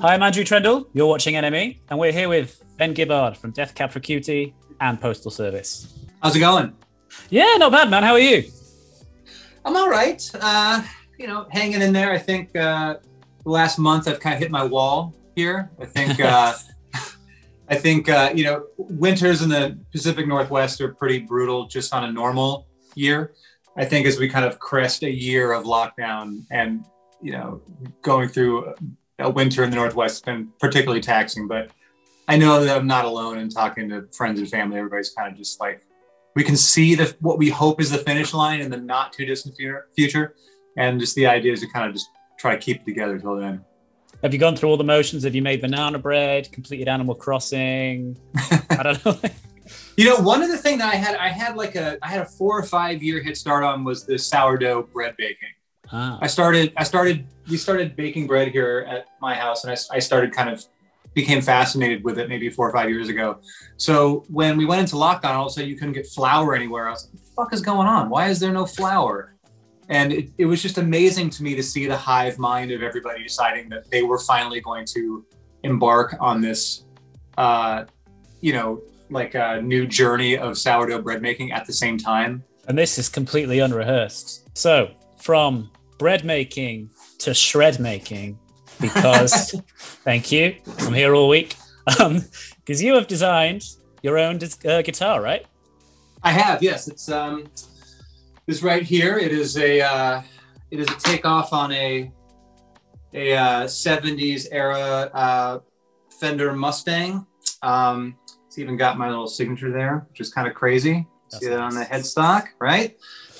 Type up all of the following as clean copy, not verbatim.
Hi, I'm Andrew Trendle. You're watching NME, and we're here with Ben Gibbard from Death Cab For Cutie and Postal Service. How's it going? Yeah, not bad, man. How are you? I'm all right. Hanging in there. I think the last month I've kind of hit my wall here. I think winters in the Pacific Northwest are pretty brutal just on a normal year. I think as we kind of crest a year of lockdown and, going through a winter in the Northwest has been particularly taxing, but I know that I'm not alone in talking to friends and family. Everybody's kind of just like, we can see what we hope is the finish line in the not too distant future. And just the idea is to kind of just try to keep it together till then. Have you gone through all the motions? Have you made banana bread, completed Animal Crossing? I don't know. One of the things that I had a 4 or 5 year head start on was the sourdough bread baking. Ah. We started baking bread here at my house, and I started became fascinated with it maybe 4 or 5 years ago. So when we went into lockdown, all of a sudden you couldn't get flour anywhere. I was like, what the fuck is going on? Why is there no flour? And it was just amazing to me to see the hive mind of everybody deciding that they were finally going to embark on this, a new journey of sourdough bread making at the same time. And this is completely unrehearsed. So from bread making to shred making, because thank you, I'm here all week, because you have designed your own guitar, right? I have, yes. It's this right here. It is a takeoff on a 70s era Fender Mustang. It's even got my little signature there, which is kind of crazy. See that on the headstock, right?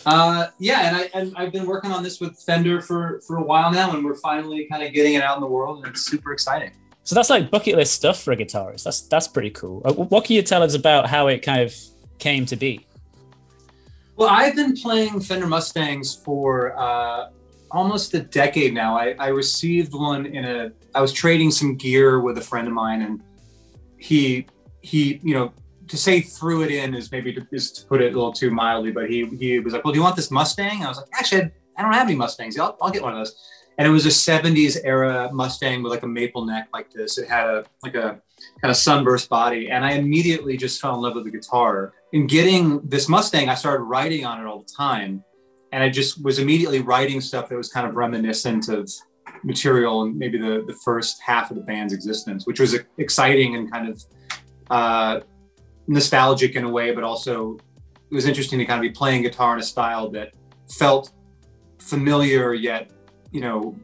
And I've been working on this with Fender for a while now, and we're finally kind of getting it out in the world, and it's super exciting. So that's like bucket list stuff for a guitarist. That's pretty cool. What can you tell us about how it kind of came to be? Well, I've been playing Fender Mustangs for almost a decade now. I received one I was trading some gear with a friend of mine, and he to say threw it in is to put it a little too mildly, but he was like, well, do you want this Mustang? And I was like, actually, I don't have any Mustangs. I'll get one of those. And it was a 70s era Mustang with like a maple neck like this. It had a kind of sunburst body. And I immediately just fell in love with the guitar. In getting this Mustang, I started writing on it all the time. And I just was immediately writing stuff that was kind of reminiscent of material and maybe the first half of the band's existence, which was exciting and kind of nostalgic in a way, but also it was interesting to kind of be playing guitar in a style that felt familiar, yet, kind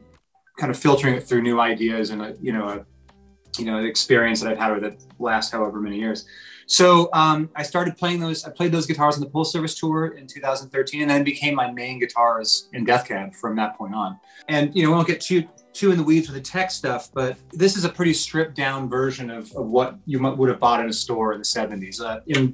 of filtering it through new ideas and an experience that I've had over the last however many years. So I started playing those. I played those guitars on the Postal Service tour in 2013, and then became my main guitars in Death Cab from that point on. And we won't get too in the weeds with the tech stuff, but this is a pretty stripped down version of what you would have bought in a store in the 70s.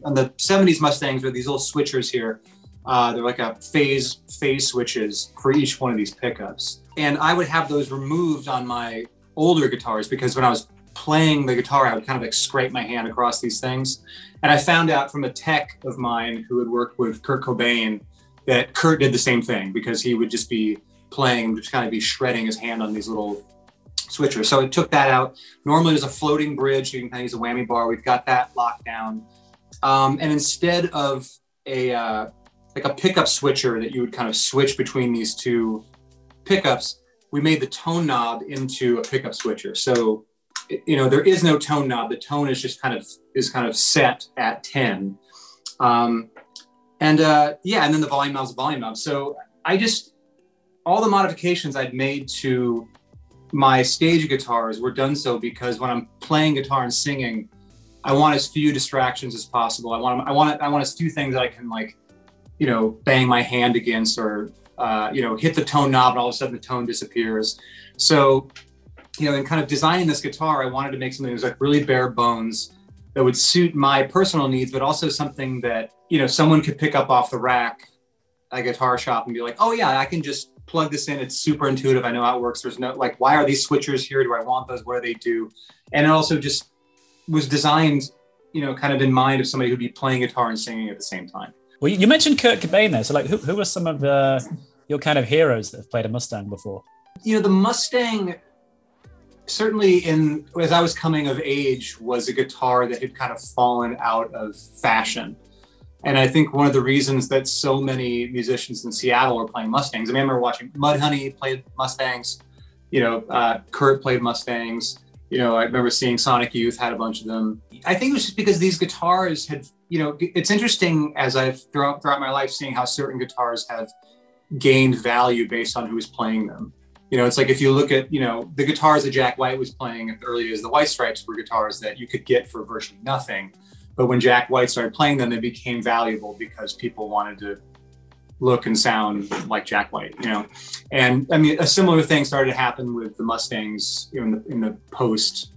On the 70s Mustangs were these little switchers here. They're like a phase switches for each one of these pickups. And I would have those removed on my older guitars because when I was playing the guitar, I would kind of like scrape my hand across these things. And I found out from a tech of mine who had worked with Kurt Cobain that Kurt did the same thing, because he would just be playing, just kind of be shredding his hand on these little switchers. So I took that out. Normally there's a floating bridge, so you can kind of use a whammy bar. We've got that locked down. And instead of a pickup switcher that you would kind of switch between these two pickups, we made the tone knob into a pickup switcher. So, there is no tone knob. The tone is just kind of set at 10. And then the volume knob's a volume knob. So all the modifications I'd made to my stage guitars were done so because when I'm playing guitar and singing, I want as few distractions as possible. I want as few things that I can bang my hand against or hit the tone knob and all of a sudden the tone disappears. So, in kind of designing this guitar, I wanted to make something that was like really bare bones that would suit my personal needs, but also something that, someone could pick up off the rack at a guitar shop and be like, oh yeah, I can just plug this in. It's super intuitive. I know how it works. There's no, why are these switchers here? Do I want those? What do they do? And it also just was designed, kind of in mind of somebody who'd be playing guitar and singing at the same time. Well, you mentioned Kurt Cobain there. So who are some of your kind of heroes that have played a Mustang before? The Mustang certainly as I was coming of age, was a guitar that had kind of fallen out of fashion. And I think one of the reasons that so many musicians in Seattle were playing Mustangs, I remember watching Mudhoney played Mustangs, Kurt played Mustangs, I remember seeing Sonic Youth had a bunch of them. I think it was just because these guitars had, it's interesting as I've throughout my life seeing how certain guitars have gained value based on who's playing them. It's like if you look at, the guitars that Jack White was playing at the early days, the White Stripes were guitars that you could get for virtually nothing. But when Jack White started playing them, they became valuable because people wanted to look and sound like Jack White, And I mean, a similar thing started to happen with the Mustangs in the post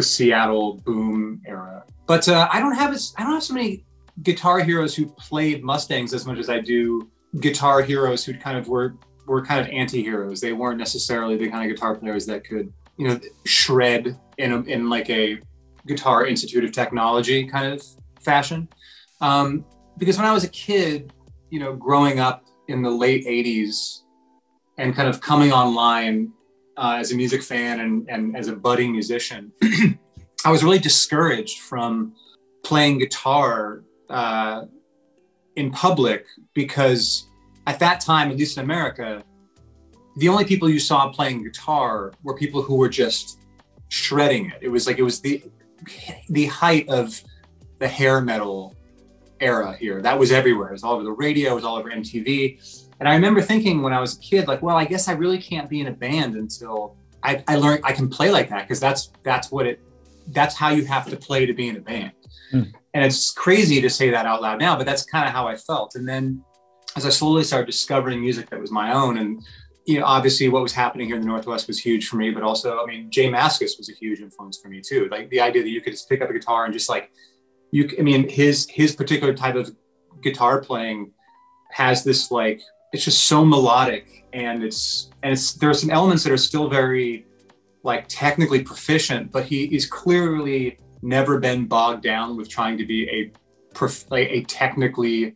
Seattle boom era. But I don't have so many guitar heroes who played Mustangs as much as I do guitar heroes who kind of were kind of anti-heroes. They weren't necessarily the kind of guitar players that could, shred in like a Guitar Institute of Technology kind of fashion. Because when I was a kid, growing up in the late 80s and kind of coming online as a music fan and as a budding musician, I was really discouraged from playing guitar in public because at that time, at least in America, the only people you saw playing guitar were people who were just shredding it. It was the height of the hair metal era here. That was everywhere. It was all over the radio. It was all over MTV. And I remember thinking when I was a kid, like, well, I guess I really can't be in a band until I learned I can play like that, because that's how you have to play to be in a band. Mm. And it's crazy to say that out loud now, but that's kind of how I felt. And then as I slowly started discovering music that was my own, and obviously what was happening here in the Northwest was huge for me, but also, I mean, Jay Mascis was a huge influence for me too. Like the idea that you could just pick up a guitar and just like, his particular type of guitar playing has this like, it's just so melodic, and there are some elements that are still very like technically proficient, but he's clearly never been bogged down with trying to be a technically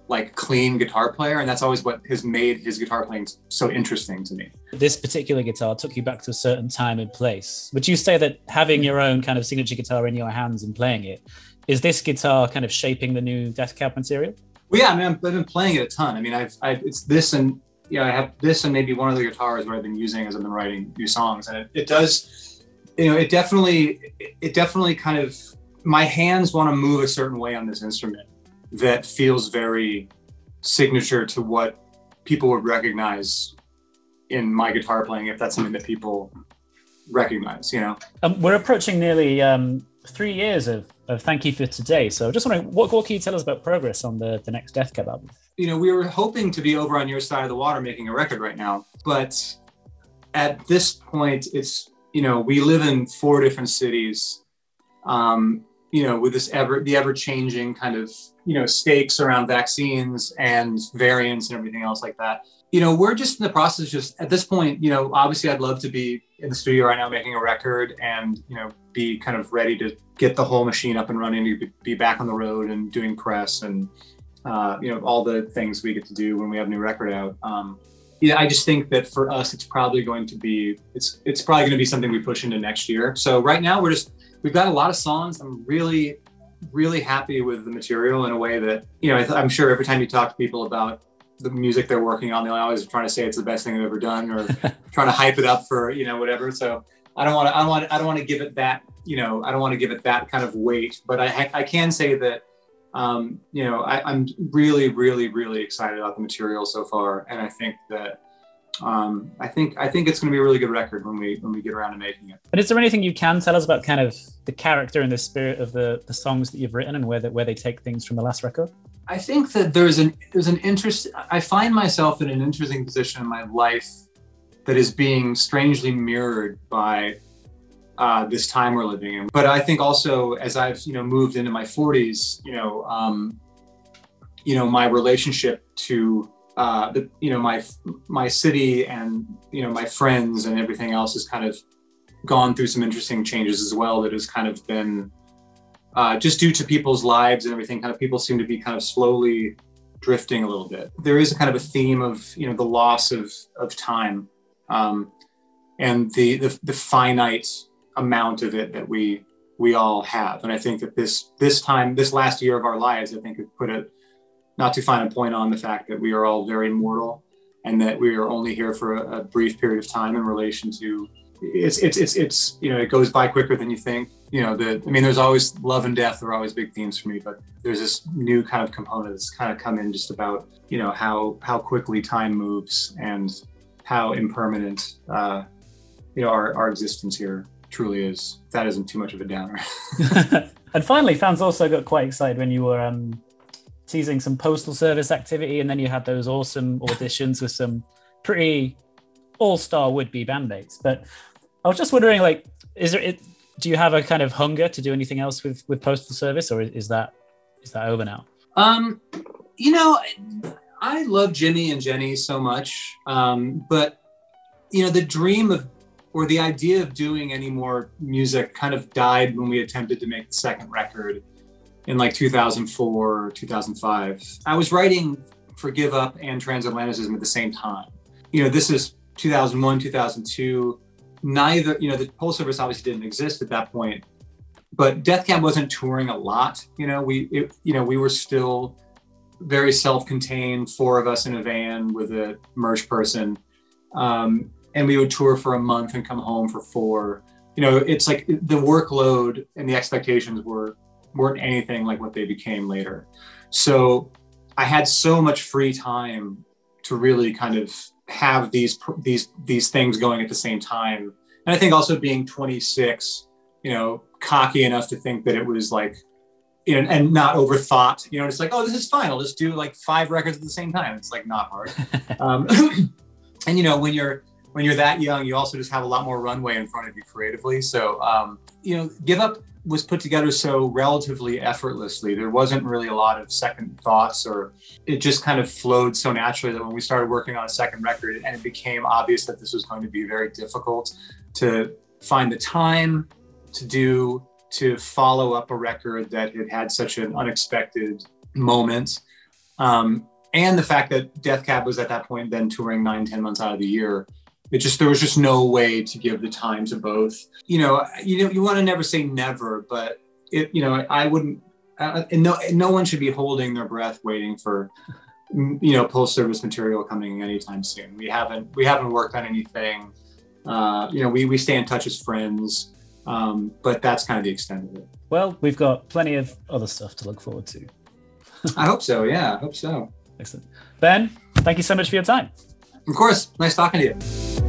like clean guitar player, and that's always what has made his guitar playing so interesting to me. This particular guitar took you back to a certain time and place. Would you say that having your own kind of signature guitar in your hands and playing it, is this guitar kind of shaping the new Death Cab material? Well, yeah, I mean, I've been playing it a ton. I mean, it's this and I have this and maybe one of the guitars where I've been using as I've been writing new songs, and it does, it definitely kind of, my hands want to move a certain way on this instrument that feels very signature to what people would recognize in my guitar playing, if that's something that people recognize, We're approaching nearly 3 years of Thank You For Today. So just wondering, what can you tell us about progress on the next Death Cab album? We were hoping to be over on your side of the water making a record right now. But at this point, it's, we live in 4 different cities, with the ever-changing kind of, stakes around vaccines and variants and everything else like that. We're just in the process, just at this point, obviously I'd love to be in the studio right now making a record and, be kind of ready to get the whole machine up and running, to be back on the road and doing press and, all the things we get to do when we have a new record out. I just think that for us, it's probably going to be something we push into next year. So right now we've got a lot of songs. I'm really, really happy with the material in a way that, I'm sure every time you talk to people about the music they're working on, they're always trying to say it's the best thing they've ever done, or trying to hype it up for, whatever. So I don't want to give it that, I don't want to give it that kind of weight, but I can say that, I'm really, really, really excited about the material so far. And I think that, I think it's going to be a really good record when we get around to making it. But is there anything you can tell us about kind of the character and the spirit of the songs that you've written, and where they take things from the last record? I think that there's an interest. I find myself in an interesting position in my life that is being strangely mirrored by this time we're living in. But I think also as I've moved into my 40s, my relationship to my city and my friends and everything else has kind of gone through some interesting changes as well. That has kind of been just due to people's lives and everything. Kind of people seem to be kind of slowly drifting a little bit. There is a kind of a theme of the loss of time. and the finite amount of it that we all have. And I think that this last year of our lives, I think it put it, not to find a point on the fact that we are all very mortal and that we are only here for a brief period of time in relation to, it's you know, it goes by quicker than you think. You know, there's always love and death are always big themes for me, but there's this new kind of component that's kind of come in just about, you know, how quickly time moves and how impermanent, you know, our existence here truly is. That isn't too much of a downer. And finally, fans also got quite excited when you were teasing some Postal Service activity, and then you had those awesome auditions with some pretty all-star would-be bandmates. But I was just wondering, like, do you have a kind of hunger to do anything else with Postal Service, or is that over now? You know, I love Jimmy and Jenny so much, but you know, the dream of, or the idea of doing any more music kind of died when we attempted to make the second record in like 2004 or 2005. I was writing for Give Up and Transatlanticism at the same time. You know, this is 2001, 2002. Neither, you know, the Postal Service obviously didn't exist at that point, but Death Cab wasn't touring a lot. You know, we were still very self-contained, 4 of us in a van with a merch person. And we would tour for a month and come home for 4. You know, it's like the workload and the expectations weren't anything like what they became later. So I had so much free time to really kind of have these things going at the same time. And I think also being 26, you know, cocky enough to think that it was like, you know, and not overthought, you know, it's like, oh, this is fine. I'll just do like 5 records at the same time. It's like not hard. And, you know, when you're that young, you also just have a lot more runway in front of you creatively. So, you know, Give Up was put together so relatively effortlessly. There wasn't really a lot of second thoughts, or it just kind of flowed so naturally that when we started working on a second record and it became obvious that this was going to be very difficult to find the time to follow up a record that had such an unexpected moment. And the fact that Death Cab was at that point then touring 9-10 months out of the year, there was just no way to give the time to both. You know, you want to never say never, but you know, I wouldn't. No one should be holding their breath waiting for, you know, Postal Service material coming anytime soon. We haven't worked on anything. You know, we stay in touch as friends, but that's kind of the extent of it. Well, we've got plenty of other stuff to look forward to. I hope so. Yeah, I hope so. Excellent. Ben, thank you so much for your time. Of course. Nice talking to you.